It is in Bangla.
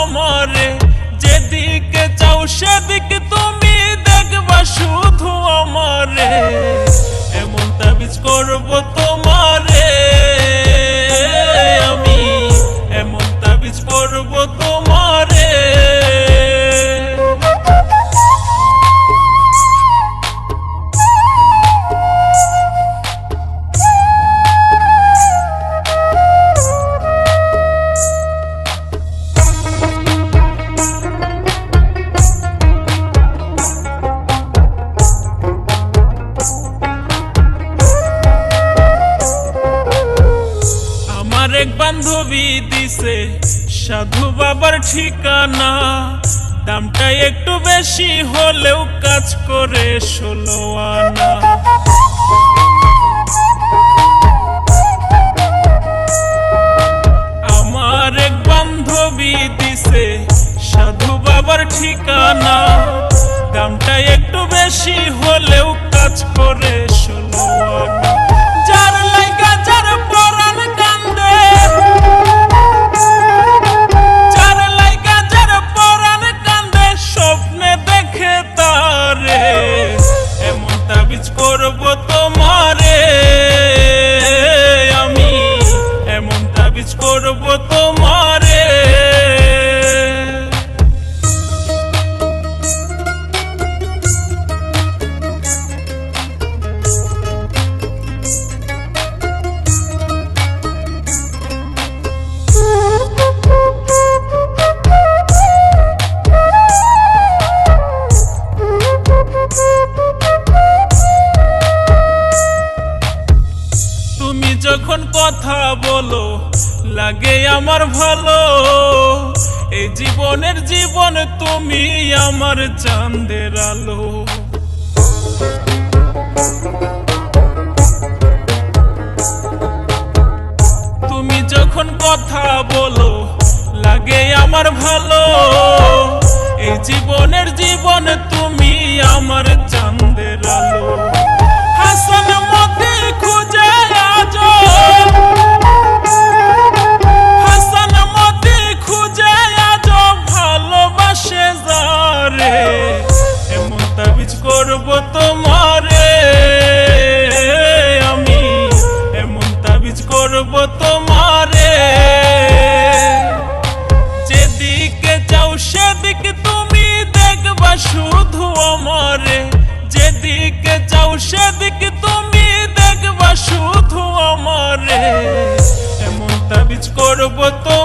আমারে, যেদিকে চাও সেদিকে তুমি দেখবা শুধু আমারে। এমন তাবিজ করব তোমারে আমি, এমন তাবিজ করব তোমারে। এক বান্ধবী দিছে সাধু বাবার ঠিকানা, দামটা একটু বেশি হলেও কাজ করে 16 আনা। আমার এক বান্ধবী দিছে সাধু বাবার ঠিকানা, দামটা একটু বেশি হলেও কাজ করে 16 আনা। যার লাইগা যার পরাণ কান্দে, যার লাইগা যার পরাণ কান্দে, স্বপ্নে দেখে তারে। এমন তাবিজ করব তোমারে আমি, এমন তাবিজ করব তোমারে। তুমি যখন কথা বলো লাগে আমার ভালো, এই জীবনের জীবন তুমি আমার চাঁদের আলো। তুমি যখন কথা বলো লাগে আমার ভালো, এই জীবনের জীবন তুমি আমার চাঁদের আলো। হাসান মতি খুঁজে আজো, হাসান মতি খুঁজে আজো ভালোবাসে যারে। এমন তাবিজ করব তোমারে আমি, এমন তাবিজ করব তোমারে। যেদিকে চাও সেদিকে তুমি দেখবা শুধু আমারে, যেদিকে চাও সেদিকে তুমি দেখবা শুধু আমারে। এমন তাবিজ করব তো